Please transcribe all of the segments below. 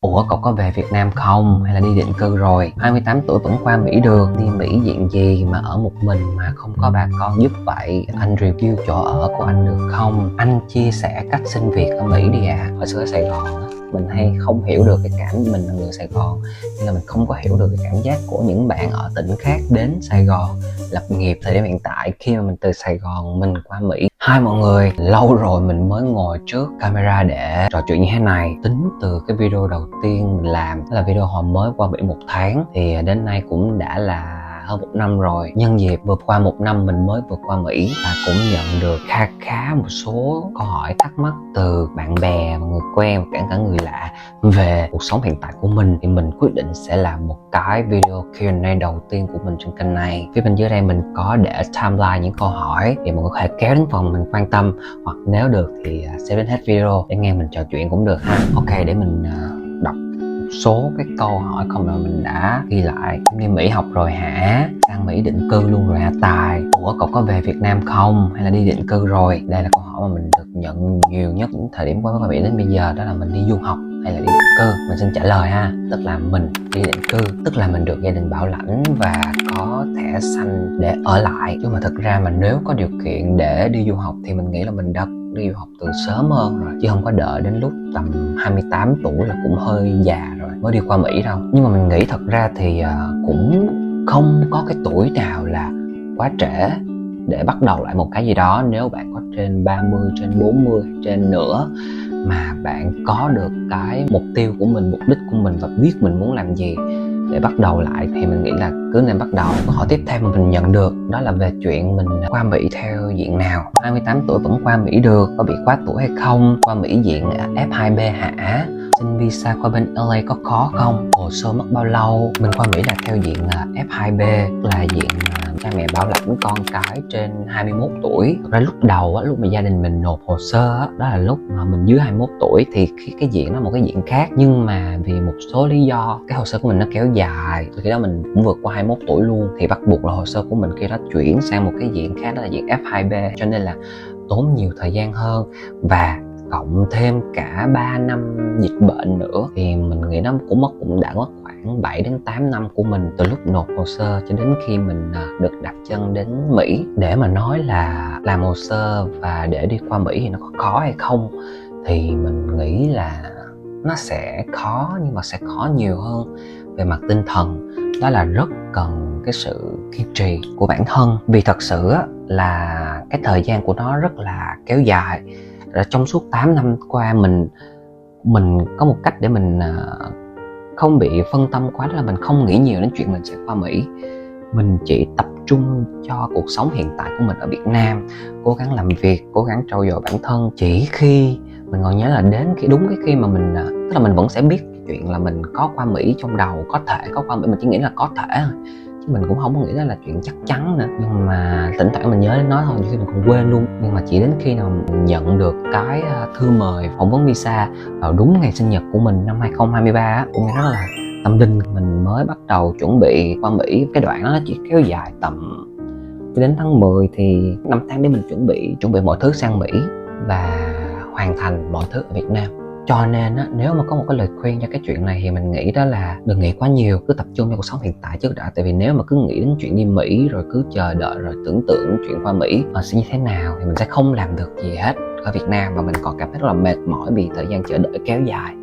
Ủa cậu có về Việt Nam không? Hay là đi định cư rồi? 28 tuổi vẫn qua Mỹ được. Đi Mỹ diện gì mà ở một mình mà không có bà con giúp vậy? Anh review chỗ ở của anh được không? Anh chia sẻ cách xin việc ở Mỹ đi ạ. Hồi xưa ở Sài Gòn á, mình hay không hiểu được cái cảm mình là người Sài Gòn, nên là mình không có hiểu được cái cảm giác của những bạn ở tỉnh khác đến Sài Gòn lập nghiệp thời điểm hiện tại khi mà mình từ Sài Gòn mình qua Mỹ. Hai mọi người, lâu rồi mình mới ngồi trước camera để trò chuyện như thế này. Tính từ cái video đầu tiên mình làm, đó là video hồi mới qua Mỹ 1 tháng, thì đến nay cũng đã là hơn 1 năm rồi. Nhân dịp vượt qua 1 năm mình mới vượt qua Mỹ, và cũng nhận được khá một số câu hỏi thắc mắc từ bạn bè và người quen và cả người lạ về cuộc sống hiện tại của mình, thì mình quyết định sẽ làm một cái video Q&A đầu tiên của mình trên kênh này. Phía bên dưới đây mình có để timeline những câu hỏi, thì mọi người có thể kéo đến phần mình quan tâm, hoặc nếu được thì xem đến hết video để nghe mình trò chuyện cũng được ha. Ok, để mình đọc một số cái câu hỏi không mà mình đã ghi lại. Đi Mỹ học rồi hả? Sang Mỹ định cư luôn rồi hả Tài? Ủa cậu có về Việt Nam không? Hay là đi định cư rồi? Đây là câu hỏi mà mình được nhận nhiều nhất những thời điểm qua Mỹ đến bây giờ, đó là mình đi du học hay là đi định cư. Mình xin trả lời ha, tức là mình đi định cư, tức là mình được gia đình bảo lãnh và có thẻ xanh để ở lại. Chứ mà thực ra mà nếu có điều kiện để đi du học thì mình nghĩ là mình đã đi du học từ sớm hơn rồi, chứ không có đợi đến lúc tầm 28 tuổi là cũng hơi già rồi mới đi qua Mỹ đâu. Nhưng mà mình nghĩ thật ra thì cũng không có cái tuổi nào là quá trễ để bắt đầu lại một cái gì đó. Nếu bạn có trên 30, trên 40, trên nữa mà bạn có được cái mục tiêu của mình, mục đích của mình và biết mình muốn làm gì để bắt đầu lại thì mình nghĩ là cứ nên bắt đầu. Câu hỏi tiếp theo mà mình nhận được đó là về chuyện mình qua Mỹ theo diện nào. 28 tuổi vẫn qua Mỹ được, có bị quá tuổi hay không? Qua Mỹ diện F2B hả? Xin visa qua bên LA có khó không? Hồ sơ mất bao lâu? Mình qua Mỹ là theo diện F2B, là diện cha mẹ bảo lãnh con cái trên 21 tuổi. Thật ra lúc đầu á, lúc mà gia đình mình nộp hồ sơ á, đó là lúc mà mình dưới 21 tuổi thì cái diện nó một cái diện khác. Nhưng mà vì một số lý do cái hồ sơ của mình nó kéo dài, từ khi đó mình cũng vượt qua 21 tuổi luôn, thì bắt buộc là hồ sơ của mình khi đó chuyển sang một cái diện khác, đó là diện F2B, cho nên là tốn nhiều thời gian hơn. Và cộng thêm cả 3 năm dịch bệnh nữa thì mình nghĩ nó cũng đã mất khoảng 7 đến 8 năm của mình, từ lúc nộp hồ sơ cho đến khi mình được đặt chân đến Mỹ. Để mà nói là làm hồ sơ và để đi qua Mỹ thì nó có khó hay không, thì mình nghĩ là nó sẽ khó, nhưng mà sẽ khó nhiều hơn về mặt tinh thần. Đó là rất cần cái sự kiên trì của bản thân, vì thật sự là cái thời gian của nó rất là kéo dài. Trong suốt 8 năm qua mình có một cách để mình không bị phân tâm quá, đó là mình không nghĩ nhiều đến chuyện mình sẽ qua Mỹ. Mình chỉ tập trung cho cuộc sống hiện tại của mình ở Việt Nam, cố gắng làm việc, cố gắng trau dồi bản thân. Chỉ khi mình còn nhớ là đến đúng cái khi mà mình tức là mình vẫn sẽ biết chuyện là mình có qua Mỹ trong đầu, có thể có qua Mỹ, mình chỉ nghĩ là có thể thôi, chứ mình cũng không có nghĩ đó là chuyện chắc chắn nữa. Nhưng mà thỉnh thoảng mình nhớ đến nó thôi, nhiều khi mình còn quên luôn. Nhưng mà chỉ đến khi nào mình nhận được cái thư mời phỏng vấn visa vào đúng ngày sinh nhật của mình năm 2023 á, cũng nghe rất là tâm linh, mình mới bắt đầu chuẩn bị qua Mỹ. Cái đoạn đó nó chỉ kéo dài tầm đến tháng 10, thì 5 tháng để mình chuẩn bị mọi thứ sang Mỹ và hoàn thành mọi thứ ở Việt Nam. Cho nên nếu mà có một cái lời khuyên cho cái chuyện này thì mình nghĩ đó là đừng nghĩ quá nhiều, cứ tập trung cho cuộc sống hiện tại trước đã. Tại vì nếu mà cứ nghĩ đến chuyện đi Mỹ rồi cứ chờ đợi rồi tưởng tượng đến chuyện qua Mỹ sẽ như thế nào thì mình sẽ không làm được gì hết ở Việt Nam, và mình còn cảm thấy rất là mệt mỏi vì thời gian chờ đợi kéo dài.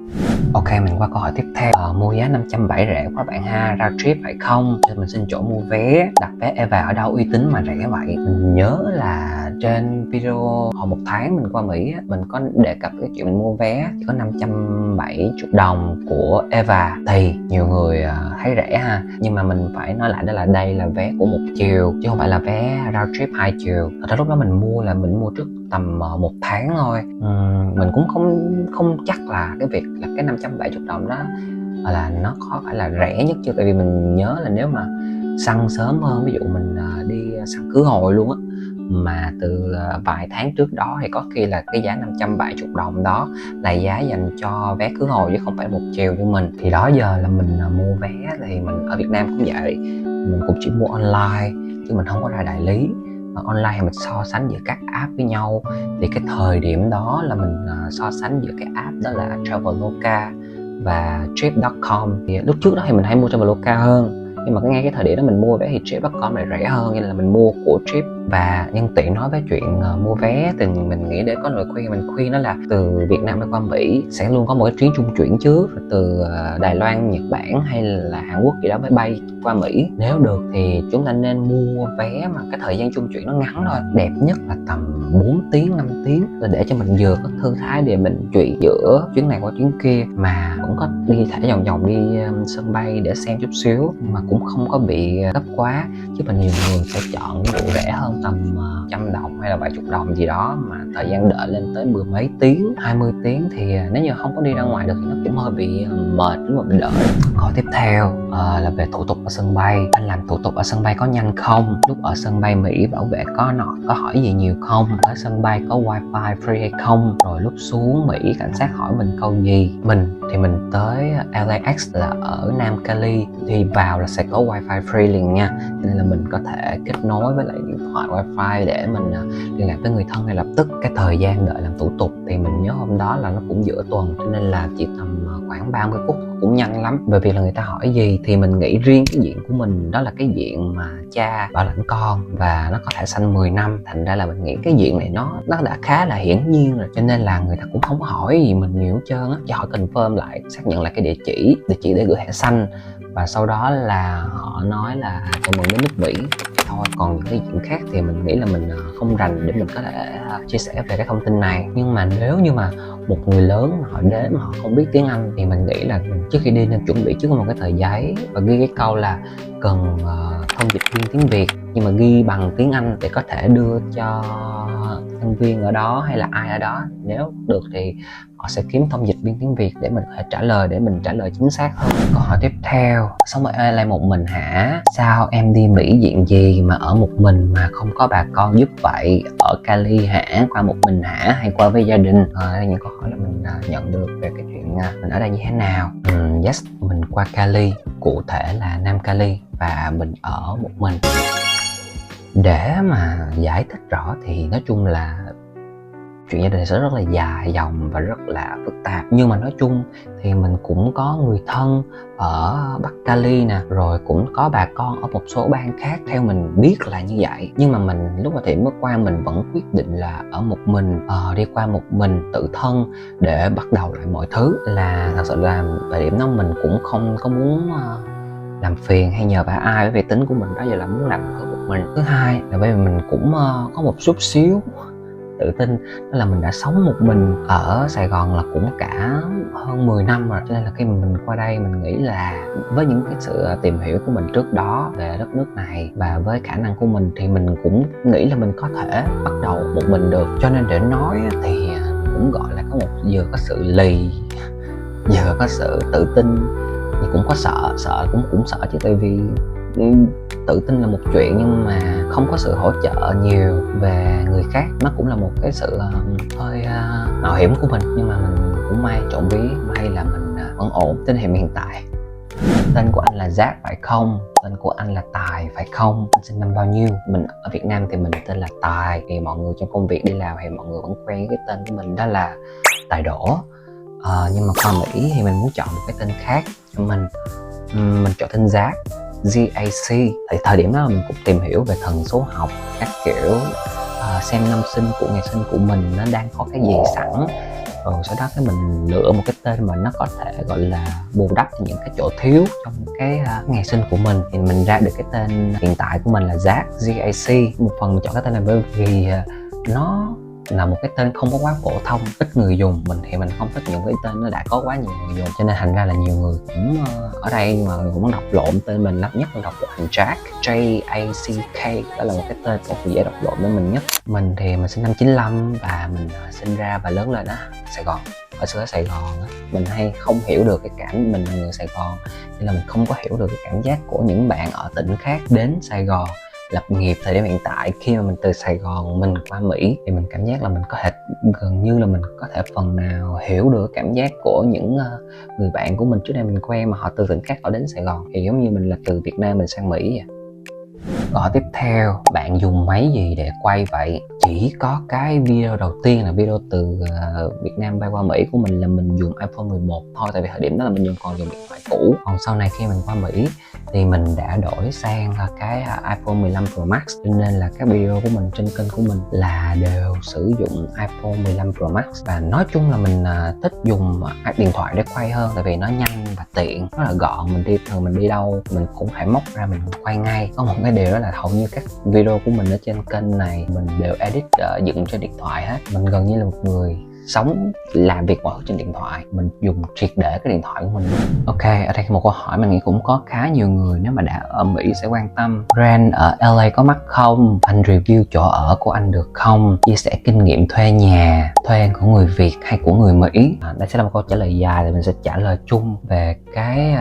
Ok, mình qua câu hỏi tiếp theo. Mua giá 570 rẻ quá bạn ha, ra trip phải không? Cho mình xin chỗ mua vé, đặt vé Eva ở đâu uy tín mà rẻ vậy? Mình nhớ là trên video hồi 1 tháng mình qua Mỹ á, mình có đề cập cái chuyện mình mua vé chỉ có 570 đồng của Eva, thì nhiều người thấy rẻ ha. Nhưng mà mình phải nói lại đó là đây là vé của 1 chiều chứ không phải là vé round trip 2 chiều. Thật ra lúc đó mình mua trước tầm 1 tháng thôi. Mình cũng không chắc là cái việc là cái 570 đồng đó là nó có phải là rẻ nhất chưa. Tại vì mình nhớ là nếu mà săn sớm hơn, ví dụ mình đi săn khứ hồi luôn á, mà từ vài tháng trước đó, thì có khi là cái giá 570 đồng đó là giá dành cho vé khứ hồi chứ không phải 1 chiều như mình. Thì đó giờ là mình mua vé thì mình ở Việt Nam cũng vậy, mình cũng chỉ mua online chứ mình không có ra đại lý. Online thì mình so sánh giữa các app với nhau, thì cái thời điểm đó là mình so sánh giữa cái app đó là Traveloka và Trip.com. Thì lúc trước đó thì mình hay mua Traveloka hơn, nhưng mà ngay cái thời điểm đó mình mua vé thì Trip.com lại rẻ hơn, nên là mình mua của Trip. Và nhân tiện nói về chuyện mua vé thì mình nghĩ để có lời khuyên, mình khuyên đó là từ Việt Nam đi qua Mỹ sẽ luôn có một cái chuyến trung chuyển trước, từ Đài Loan, Nhật Bản hay là Hàn Quốc gì đó mới bay qua Mỹ. Nếu được thì chúng ta nên mua vé mà cái thời gian trung chuyển nó ngắn thôi, đẹp nhất là tầm 4 tiếng 5 tiếng, rồi để cho mình vừa có thư thái để mình chuyển giữa chuyến này qua chuyến kia, mà cũng có đi thả vòng vòng đi sân bay để xem chút xíu, mà cũng không có bị gấp quá. Chứ mà nhiều người sẽ chọn cái vụ rẻ hơn tầm 100 đồng hay là vài chục đồng gì đó, mà thời gian đợi lên tới 10 mấy tiếng, 20 tiếng thì nếu như không có đi ra ngoài được thì nó cũng hơi bị mệt lúc mà mình đợi. Câu tiếp theo là về thủ tục ở sân bay. Anh làm thủ tục ở sân bay có nhanh không? Lúc ở sân bay Mỹ bảo vệ có hỏi gì nhiều không? Ở sân bay có wifi free hay không? Rồi lúc xuống Mỹ cảnh sát hỏi mình câu gì? Mình thì mình tới LAX là ở Nam Cali, thì vào là sẽ có wifi free liền nha, nên là mình có thể kết nối với lại điện thoại wifi để mình liên lạc với người thân ngay lập tức. Cái thời gian đợi làm thủ tục thì mình nhớ hôm đó là nó cũng giữa tuần, cho nên là chỉ tầm khoảng 30 phút cũng nhanh lắm. Bởi vì là người ta hỏi gì thì mình nghĩ riêng cái diện của mình đó là cái diện mà cha bảo lãnh con và nó có thẻ xanh 10 năm, thành ra là mình nghĩ cái diện này nó đã khá là hiển nhiên rồi, cho nên là người ta cũng không hỏi gì mình nhiều hết trơn á, chỉ hỏi confirm lại, xác nhận lại cái địa chỉ để gửi thẻ xanh, và sau đó là họ nói là chào mừng đến nước Mỹ thôi. Còn những cái chuyện khác thì mình nghĩ là mình không rành để mình có thể chia sẻ về cái thông tin này. Nhưng mà nếu như mà một người lớn mà họ đến mà họ không biết tiếng Anh thì mình nghĩ là trước khi đi nên chuẩn bị trước một cái tờ giấy và ghi cái câu là cần thông dịch viên tiếng Việt, nhưng mà ghi bằng tiếng Anh để có thể đưa cho nhân viên ở đó hay là ai ở đó. Nếu được thì họ sẽ kiếm thông dịch viên tiếng Việt để mình có thể trả lời, để mình trả lời chính xác hơn. Câu hỏi tiếp theo: sống ở LA một mình hả? Sao em đi Mỹ diện gì mà ở một mình mà không có bà con giúp vậy? Ở Cali hả? Qua một mình hả? Hay qua với gia đình? Đây là những câu hỏi là mình nhận được về cái chuyện mình ở đây như thế nào. Yes, mình qua Cali, cụ thể là Nam Cali, và mình ở một mình. Để mà giải thích rõ thì nói chung là chuyện gia đình sẽ rất là dài dòng và rất là phức tạp, nhưng mà nói chung thì mình cũng có người thân ở Bắc Cali nè, rồi cũng có bà con ở một số bang khác, theo mình biết là như vậy. Nhưng mà mình lúc mà thì mới qua mình vẫn quyết định là ở một mình, đi qua một mình tự thân để bắt đầu lại mọi thứ. Là thật sự là thời điểm đó mình cũng không có muốn làm phiền hay nhờ vả ai, bởi vì tính của mình đó giờ là muốn làm thứ một mình. Thứ hai là bởi vì mình cũng có một chút xíu tự tin, đó là mình đã sống một mình ở Sài Gòn là cũng cả hơn 10 năm rồi, cho nên là khi mà mình qua đây mình nghĩ là với những cái sự tìm hiểu của mình trước đó về đất nước này và với khả năng của mình thì mình cũng nghĩ là mình có thể bắt đầu một mình được. Cho nên để nói thì cũng gọi là có một vừa có sự lì, vừa có sự tự tin, nhưng cũng có sợ cũng sợ chứ, tại vì tự tin là một chuyện nhưng mà không có sự hỗ trợ nhiều về người khác nó cũng là một cái sự hơi mạo hiểm của mình. Nhưng mà mình cũng trộm vía may là mình vẫn ổn đến hiện tại. Tên của anh là Jack phải không? Tên của anh là Tài phải không? Anh sinh năm bao nhiêu? Mình ở Việt Nam thì mình tên là Tài, thì mọi người trong công việc đi làm thì mọi người vẫn quen với cái tên của mình đó là Tài Đỗ. Nhưng mà qua Mỹ thì mình muốn chọn một cái tên khác cho mình chọn tên Jack, GAC. Tại thời điểm đó mình cũng tìm hiểu về thần số học các kiểu, xem năm sinh của ngày sinh của mình nó đang có cái gì sẵn, rồi sau đó cái mình lựa một cái tên mà nó có thể gọi là bù đắp những cái chỗ thiếu trong cái ngày sinh của mình, thì mình ra được cái tên hiện tại của mình là Jack, GAC. Một phần mình chọn cái tên này bởi vì nó là một cái tên không có quá phổ thông, ít người dùng. Mình thì mình không thích những cái tên nó đã có quá nhiều người dùng, cho nên thành ra là nhiều người cũng ở đây mà cũng đọc lộn tên mình lắm, nhất là đọc thành Jack, Jack, đó là một cái tên cũng dễ đọc lộn với mình nhất. Mình thì mình sinh năm 95 và mình sinh ra và lớn lên ở Sài Gòn. Ở xưa ở Sài Gòn á, mình hay không hiểu được cái cảm, mình là người Sài Gòn nên là mình không có hiểu được cái cảm giác của những bạn ở tỉnh khác đến Sài Gòn lập nghiệp thời điểm hiện tại. Khi mà mình từ Sài Gòn mình qua Mỹ thì mình cảm giác là mình có thể gần như là mình có thể phần nào hiểu được cảm giác của những người bạn của mình trước đây mình quen mà họ từ tỉnh khác họ đến Sài Gòn, thì giống như mình là từ Việt Nam mình sang Mỹ vậy. Câu hỏi tiếp theo, bạn dùng máy gì để quay vậy? Chỉ có cái video đầu tiên là video từ Việt Nam bay qua Mỹ của mình là mình dùng iPhone 11 thôi, tại vì thời điểm đó là mình còn dùng điện thoại cũ. Còn sau này khi mình qua Mỹ thì mình đã đổi sang cái iPhone 15 Pro Max, cho nên là các video của mình trên kênh của mình là đều sử dụng iPhone 15 Pro Max. Và nói chung là mình thích dùng điện thoại để quay hơn, tại vì nó nhanh và tiện, rất là gọn. Mình đi đâu mình cũng phải móc ra mình quay ngay. Có một cái điều đó là hầu như các video của mình ở trên kênh này mình đều edit dựng trên điện thoại hết. Mình gần như là một người sống làm việc mọi thứ trên điện thoại, mình dùng triệt để cái điện thoại của mình. Ok, ở đây một câu hỏi mình nghĩ cũng có khá nhiều người nếu mà đã ở Mỹ sẽ quan tâm. Rent ở LA có mắc không? Anh review chỗ ở của anh được không? Chia sẻ kinh nghiệm thuê nhà, thuê của người Việt hay của người Mỹ? Đây sẽ là một câu trả lời dài, thì mình sẽ trả lời chung về cái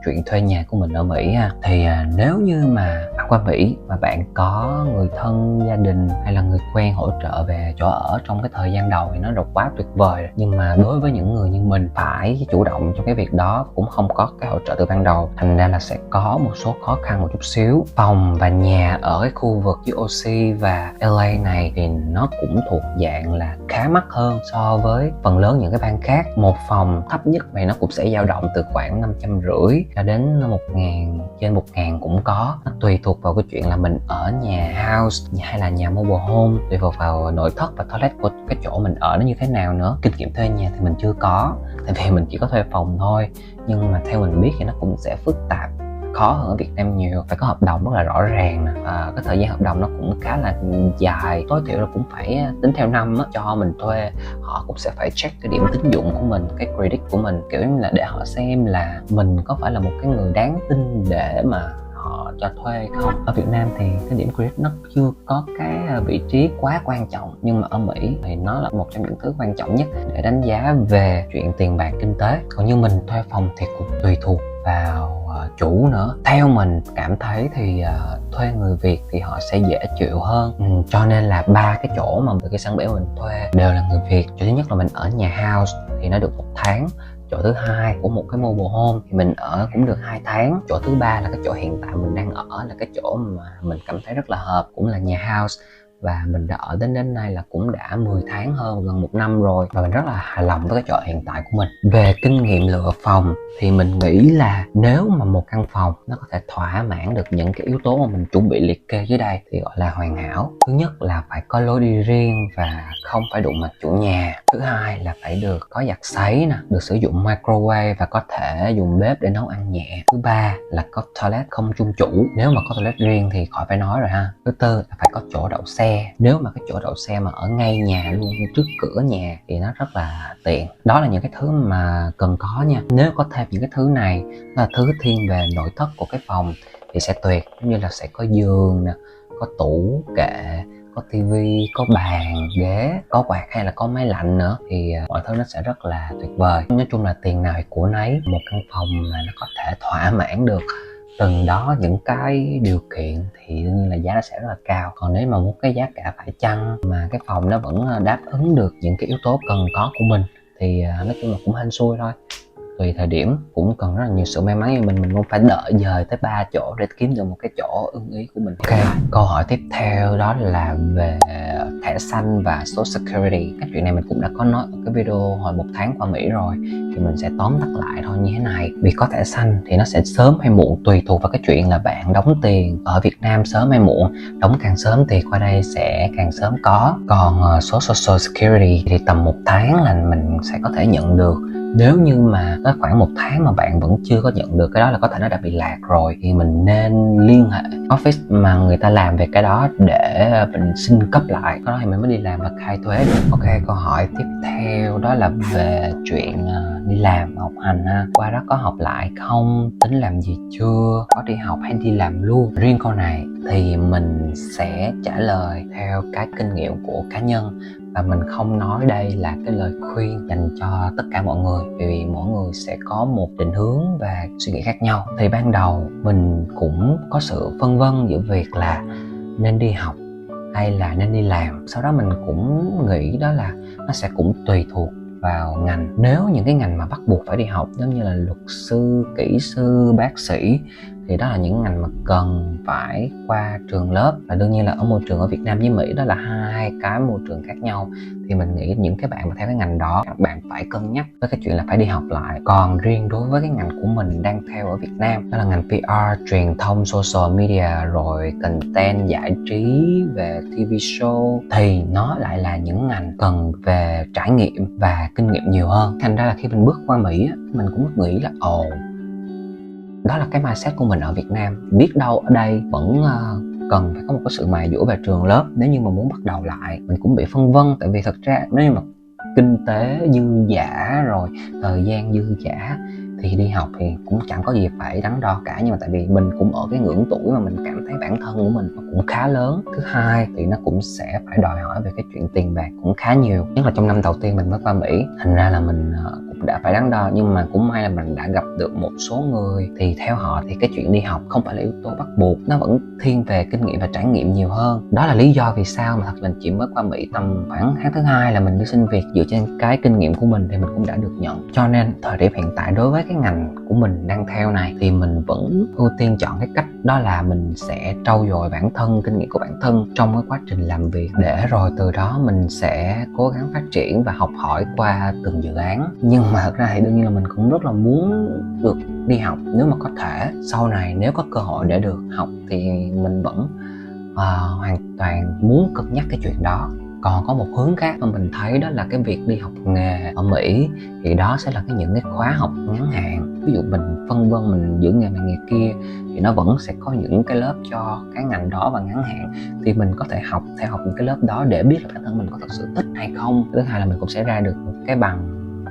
chuyện thuê nhà của mình ở Mỹ ha. Thì nếu như mà bạn qua Mỹ mà bạn có người thân, gia đình hay là người quen hỗ trợ về chỗ ở trong cái thời gian đầu thì nó rất quá tuyệt vời. Nhưng mà đối với những người như mình phải chủ động trong cái việc đó, cũng không có cái hỗ trợ từ ban đầu, thành ra là sẽ có một số khó khăn một chút xíu. Phòng và nhà ở cái khu vực UOC và LA này thì nó cũng thuộc dạng là khá mắc hơn so với phần lớn những cái bang khác. Một phòng thấp nhất này nó cũng sẽ dao động từ khoảng 550 cho đến 1.000, trên 1.000 cũng có. Nó tùy thuộc vào cái chuyện là mình ở nhà house hay là nhà mobile home, tùy thuộc vào nội thất và toilet của cái chỗ mình ở nó như thế nào nữa. Kinh nghiệm thuê nhà thì mình chưa có, tại vì mình chỉ có thuê phòng thôi. Nhưng mà theo mình biết thì nó cũng sẽ phức tạp, khó hơn ở Việt Nam nhiều. Phải có hợp đồng rất là rõ ràng nè, cái thời gian hợp đồng nó cũng khá là dài, tối thiểu là cũng phải tính theo năm á. Cho mình thuê họ cũng sẽ phải check cái điểm tín dụng của mình, cái credit của mình, kiểu như là để họ xem là mình có phải là một cái người đáng tin để mà họ cho thuê không. Ở Việt Nam thì cái điểm credit nó chưa có cái vị trí quá quan trọng, nhưng mà ở Mỹ thì nó là một trong những thứ quan trọng nhất để đánh giá về chuyện tiền bạc kinh tế. Còn như mình thuê phòng thì cũng tùy thuộc vào chủ nữa. Theo mình cảm thấy thì thuê người Việt thì họ sẽ dễ chịu hơn. Cho nên là ba cái chỗ mà từ cái sân bể mình thuê đều là người Việt. Chỗ thứ nhất là mình ở nhà house thì nó được 1 tháng. Chỗ thứ hai của một cái mobile home thì mình ở cũng được 2 tháng. Chỗ thứ ba là cái chỗ hiện tại mình đang ở, là cái chỗ mà mình cảm thấy rất là hợp, cũng là nhà house. Và mình đã ở đến nay là cũng đã 10 tháng hơn, gần 1 năm rồi. Và mình rất là hài lòng với cái chỗ hiện tại của mình. Về kinh nghiệm lựa phòng thì mình nghĩ là nếu mà một căn phòng nó có thể thỏa mãn được những cái yếu tố mà mình chuẩn bị liệt kê dưới đây thì gọi là hoàn hảo. Thứ nhất là phải có lối đi riêng và không phải đụng mặt chủ nhà. Thứ hai là phải được có giặt sấy nè, được sử dụng microwave và có thể dùng bếp để nấu ăn nhẹ. Thứ ba là có toilet không chung chủ, nếu mà có toilet riêng thì khỏi phải nói rồi ha. Thứ tư là phải có chỗ đậu xe. Nếu mà cái chỗ đậu xe mà ở ngay nhà luôn, trước cửa nhà thì nó rất là tiện. Đó là những cái thứ mà cần có nha. Nếu có thêm những cái thứ này, là thứ thiên về nội thất của cái phòng thì sẽ tuyệt. Giống như là sẽ có giường nè, có tủ kệ, có tivi, có bàn, ghế, có quạt hay là có máy lạnh nữa, thì mọi thứ nó sẽ rất là tuyệt vời. Nói chung là tiền nào thì của nấy. Một căn phòng mà nó có thể thỏa mãn được từng đó những cái điều kiện thì đương nhiên là giá nó sẽ rất là cao. Còn nếu mà muốn cái giá cả phải chăng mà cái phòng nó vẫn đáp ứng được những cái yếu tố cần có của mình thì nói chung là cũng hên xui thôi. Tùy thời điểm cũng cần rất là nhiều sự may mắn, như mình cũng phải đợi dời tới 3 chỗ để kiếm được một cái chỗ ưng ý của mình. Ok, câu hỏi tiếp theo đó là về thẻ xanh và Social Security. Cái chuyện này mình cũng đã có nói ở cái video hồi 1 tháng qua Mỹ rồi, thì mình sẽ tóm tắt lại thôi như thế này. Vì có thẻ xanh thì nó sẽ sớm hay muộn, tùy thuộc vào cái chuyện là bạn đóng tiền ở Việt Nam sớm hay muộn. Đóng càng sớm thì qua đây sẽ càng sớm có. Còn số Social Security thì tầm 1 tháng là mình sẽ có thể nhận được. Nếu như mà tới khoảng 1 tháng mà bạn vẫn chưa có nhận được cái đó là có thể nó đã bị lạc rồi, thì mình nên liên hệ office mà người ta làm về cái đó để mình xin cấp lại, cái đó thì mình mới đi làm và khai thuế được. Ok, câu hỏi tiếp theo đó là về chuyện đi làm, học hành ha. Qua đó có học lại không? Tính làm gì chưa? Có đi học hay đi làm luôn? Riêng câu này thì mình sẽ trả lời theo cái kinh nghiệm của cá nhân, và mình không nói đây là cái lời khuyên dành cho tất cả mọi người, vì mỗi người sẽ có một định hướng và suy nghĩ khác nhau. Thì ban đầu mình cũng có sự phân vân giữa việc là nên đi học hay là nên đi làm. Sau đó mình cũng nghĩ đó là nó sẽ cũng tùy thuộc vào ngành. Nếu những cái ngành mà bắt buộc phải đi học giống như là luật sư, kỹ sư, bác sĩ thì đó là những ngành mà cần phải qua trường lớp. Và đương nhiên là ở môi trường ở Việt Nam với Mỹ đó là hai cái môi trường khác nhau, thì mình nghĩ những cái bạn mà theo cái ngành đó, các bạn phải cân nhắc với cái chuyện là phải đi học lại. Còn riêng đối với cái ngành của mình đang theo ở Việt Nam, đó là ngành PR, truyền thông, social media, rồi content giải trí về TV show, thì nó lại là những ngành cần về trải nghiệm và kinh nghiệm nhiều hơn. Thành ra là khi mình bước qua Mỹ á, mình cũng nghĩ là đó là cái mindset của mình ở Việt Nam. Biết đâu ở đây vẫn cần phải có một cái sự mài dũa về trường lớp nếu như mà muốn bắt đầu lại. Mình cũng bị phân vân, tại vì thật ra nếu như mà kinh tế dư dả rồi thời gian dư dả thì đi học thì cũng chẳng có gì phải đắn đo cả. Nhưng mà tại vì mình cũng ở cái ngưỡng tuổi mà mình cảm thấy bản thân của mình nó cũng khá lớn. Thứ hai thì nó cũng sẽ phải đòi hỏi về cái chuyện tiền bạc cũng khá nhiều, nhất là trong năm đầu tiên mình mới qua Mỹ. Thành ra là mình cũng đã phải đắn đo, nhưng mà cũng may là mình đã gặp được một số người thì theo họ thì cái chuyện đi học không phải là yếu tố bắt buộc, nó vẫn thiên về kinh nghiệm và trải nghiệm nhiều hơn. Đó là lý do vì sao mà thật là chỉ mới qua Mỹ tầm khoảng tháng thứ hai là mình đi xin việc. Dựa trên cái kinh nghiệm của mình thì mình cũng đã được nhận. Cho nên thời điểm hiện tại đối với cái ngành của mình đang theo này thì mình vẫn ưu tiên chọn cái cách đó là mình sẽ trau dồi bản thân, kinh nghiệm của bản thân trong cái quá trình làm việc, để rồi từ đó mình sẽ cố gắng phát triển và học hỏi qua từng dự án. Nhưng mà thật ra thì đương nhiên là mình cũng rất là muốn được đi học nếu mà có thể. Sau này nếu có cơ hội để được học thì mình vẫn hoàn toàn muốn cân nhắc cái chuyện đó. Còn có một hướng khác mà mình thấy đó là cái việc đi học nghề ở Mỹ, thì đó sẽ là những cái khóa học ngắn hạn. Ví dụ mình phân vân mình giữ nghề này nghề kia thì nó vẫn sẽ có những cái lớp cho cái ngành đó và ngắn hạn, thì mình có thể học những cái lớp đó để biết là bản thân mình có thật sự thích hay không. Thứ hai là mình cũng sẽ ra được một cái bằng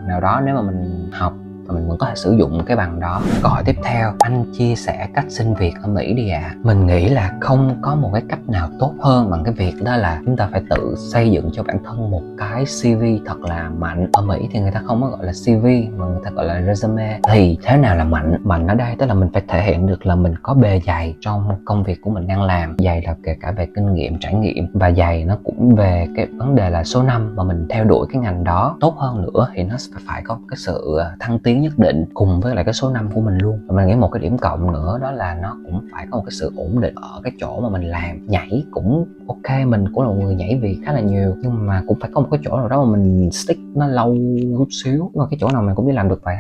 nào đó nếu mà mình học, và mình vẫn có thể sử dụng cái bằng đó. Câu hỏi tiếp theo, anh chia sẻ cách xin việc ở Mỹ đi ạ. Mình nghĩ là không có một cái cách nào tốt hơn bằng cái việc đó là chúng ta phải tự xây dựng cho bản thân một cái CV thật là mạnh. Ở Mỹ thì người ta không có gọi là CV mà người ta gọi là resume. Thì thế nào là mạnh? Mạnh ở đây tức là mình phải thể hiện được là mình có bề dày trong công việc của mình đang làm. Dày là kể cả về kinh nghiệm, trải nghiệm, và dày nó cũng về cái vấn đề là số năm mà mình theo đuổi cái ngành đó. Tốt hơn nữa thì nó phải có cái sự thăng tiến nhất định cùng với lại cái số năm của mình luôn. Và mình nghĩ một cái điểm cộng nữa đó là nó cũng phải có một cái sự ổn định ở cái chỗ mà mình làm. Nhảy cũng ok, mình cũng là một người nhảy việc khá là nhiều, nhưng mà cũng phải có một cái chỗ nào đó mà mình stick nó lâu chút xíu. Nhưng mà cái chỗ nào mình cũng đi làm được vài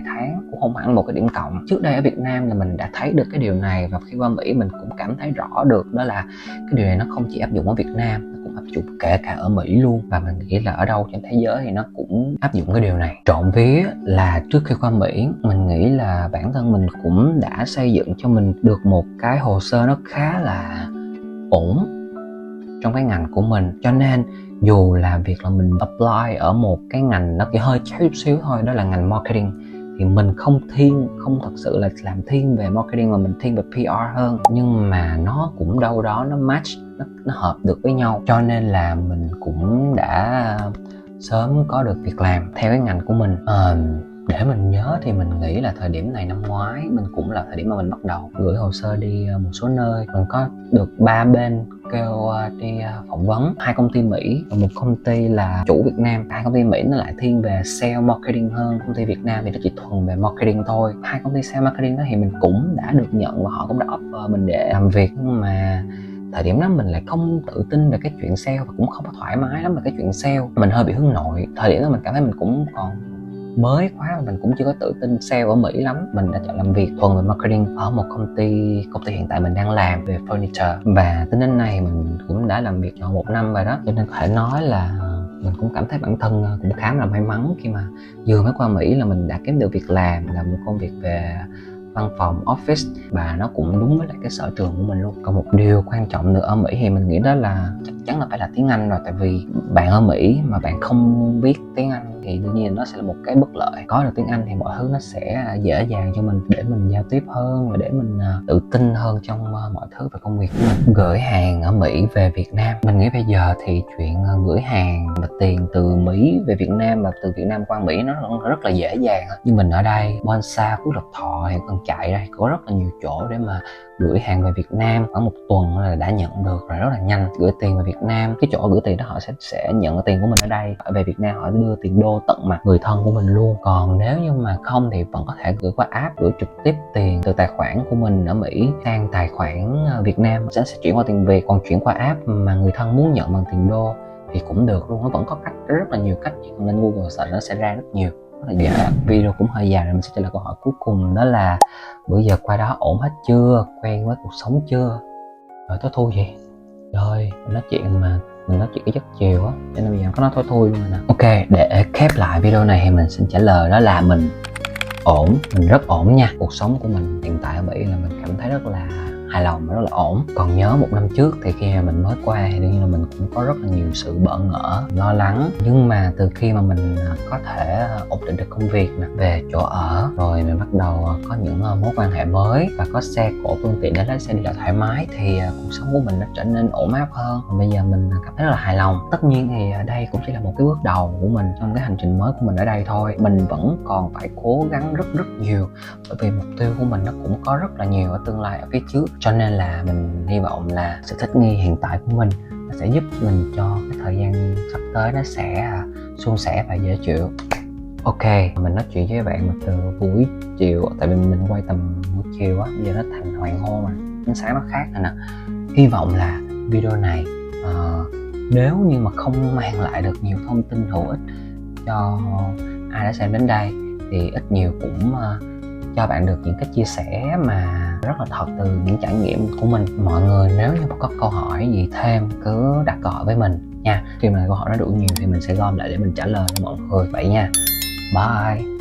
tháng cũng không hẳn một cái điểm cộng. Trước đây ở Việt Nam là mình đã thấy được cái điều này, và khi qua Mỹ mình cũng cảm thấy rõ được đó là cái điều này nó không chỉ áp dụng ở Việt Nam, nó cũng áp dụng kể cả ở Mỹ luôn. Và mình nghĩ là ở đâu trên thế giới thì nó cũng áp dụng cái điều này. Trộm vía là trước khi qua Mỹ, mình nghĩ là bản thân mình cũng đã xây dựng cho mình được một cái hồ sơ nó khá là ổn trong cái ngành của mình. Cho nên dù là việc là mình apply ở một cái ngành nó chỉ hơi chéo chút xíu thôi, đó là ngành marketing, thì mình không thật sự là làm thiên về marketing mà mình thiên về PR hơn, nhưng mà nó cũng đâu đó nó match, nó hợp được với nhau. Cho nên là mình cũng đã sớm có được việc làm theo cái ngành của mình. Để mình nhớ thì mình nghĩ là thời điểm này năm ngoái mình cũng là thời điểm mà mình bắt đầu gửi hồ sơ đi một số nơi. Mình có được 3 bên kêu đi phỏng vấn, 2 công ty Mỹ và một công ty là chủ Việt Nam. 2 công ty Mỹ nó lại thiên về sale marketing hơn, công ty Việt Nam thì nó chỉ thuần về marketing thôi. 2 công ty sale marketing đó thì mình cũng đã được nhận và họ cũng đã offer mình để làm việc, nhưng mà thời điểm đó mình lại không tự tin về cái chuyện sale và cũng không có thoải mái lắm về cái chuyện sale. Mình hơi bị hướng nội. Thời điểm đó mình cảm thấy mình cũng còn mới quá, mình cũng chưa có tự tin sale ở Mỹ lắm. Mình đã chọn làm việc thuần về marketing ở một công ty hiện tại mình đang làm về furniture, và tính đến nay mình cũng đã làm việc tròn 1 năm rồi đó. Cho nên có thể nói là mình cũng cảm thấy bản thân cũng khá là may mắn khi mà vừa mới qua Mỹ là mình đã kiếm được việc làm một công việc về văn phòng office, và nó cũng đúng với lại cái sở trường của mình luôn. Còn một điều quan trọng nữa ở Mỹ thì mình nghĩ đó là chắc chắn là phải là tiếng Anh rồi. Tại vì bạn ở Mỹ mà bạn không biết tiếng Anh thì đương nhiên nó sẽ là một cái bất lợi. Có được tiếng Anh thì mọi thứ nó sẽ dễ dàng cho mình để mình giao tiếp hơn và để mình tự tin hơn trong mọi thứ về công việc của mình. Gửi hàng ở Mỹ về Việt Nam, mình nghĩ bây giờ thì chuyện gửi hàng và tiền từ Mỹ về Việt Nam và từ Việt Nam qua Mỹ nó rất là dễ dàng. Như mình ở đây Bonsa, Phú Lộc Thọ thì còn chạy đây có rất là nhiều chỗ để mà gửi hàng về Việt Nam khoảng 1 tuần là đã nhận được rồi, rất là nhanh. Gửi tiền về Việt Nam, cái chỗ gửi tiền đó họ sẽ nhận cái tiền của mình ở đây, ở về Việt Nam họ đưa tiền đô tận mặt người thân của mình luôn. Còn nếu như mà không thì vẫn có thể gửi qua app, gửi trực tiếp tiền từ tài khoản của mình ở Mỹ sang tài khoản Việt Nam, sẽ chuyển qua tiền Việt. Còn chuyển qua app mà người thân muốn nhận bằng tiền đô thì cũng được luôn, nó vẫn có cách, rất là nhiều cách. Chỉ cần lên Google search nó sẽ ra rất nhiều. Dạ, video cũng hơi dài rồi, mình sẽ trả lời câu hỏi cuối cùng, đó là bữa giờ qua đó ổn hết chưa, quen với cuộc sống chưa? Rồi tối thui gì rồi mình nói chuyện mà mình nói chuyện cái chất chiều á, cho nên bây giờ có nói thôi thôi luôn rồi nè. Ok, để khép lại video này thì mình xin trả lời đó là mình ổn, mình rất ổn nha. Cuộc sống của mình hiện tại ở Mỹ là mình cảm thấy rất là hài lòng và rất là ổn. Còn nhớ 1 năm trước thì khi mà mình mới qua thì đương nhiên là mình cũng có rất là nhiều sự bỡ ngỡ, lo lắng. Nhưng mà từ khi mà mình có thể ổn định được công việc nè, về chỗ ở, rồi mình bắt đầu có những mối quan hệ mới và có xe cộ phương tiện để lái xe đi lại thoải mái thì cuộc sống của mình nó trở nên ổn áp hơn. Và bây giờ mình cảm thấy rất là hài lòng. Tất nhiên thì đây cũng chỉ là một cái bước đầu của mình trong cái hành trình mới của mình ở đây thôi. Mình vẫn còn phải cố gắng rất nhiều, bởi vì mục tiêu của mình nó cũng có rất là nhiều ở tương lai ở phía trước. Cho nên là mình hy vọng là sự thích nghi hiện tại của mình nó sẽ giúp mình cho cái thời gian sắp tới nó sẽ suôn sẻ và dễ chịu. Ok, mình nói chuyện với các bạn từ buổi chiều, tại vì mình quay tầm buổi chiều á, bây giờ nó thành hoàng hôn mà ánh sáng nó khác rồi nè. Hy vọng là video này nếu như mà không mang lại được nhiều thông tin hữu ích cho ai đã xem đến đây thì ít nhiều cũng cho bạn được những cái chia sẻ mà rất là thật từ những trải nghiệm của mình. Mọi người nếu như có câu hỏi gì thêm cứ đặt câu hỏi với mình nha. Khi mà câu hỏi nó đủ nhiều thì mình sẽ gom lại để mình trả lời cho mọi người vậy nha. Bye.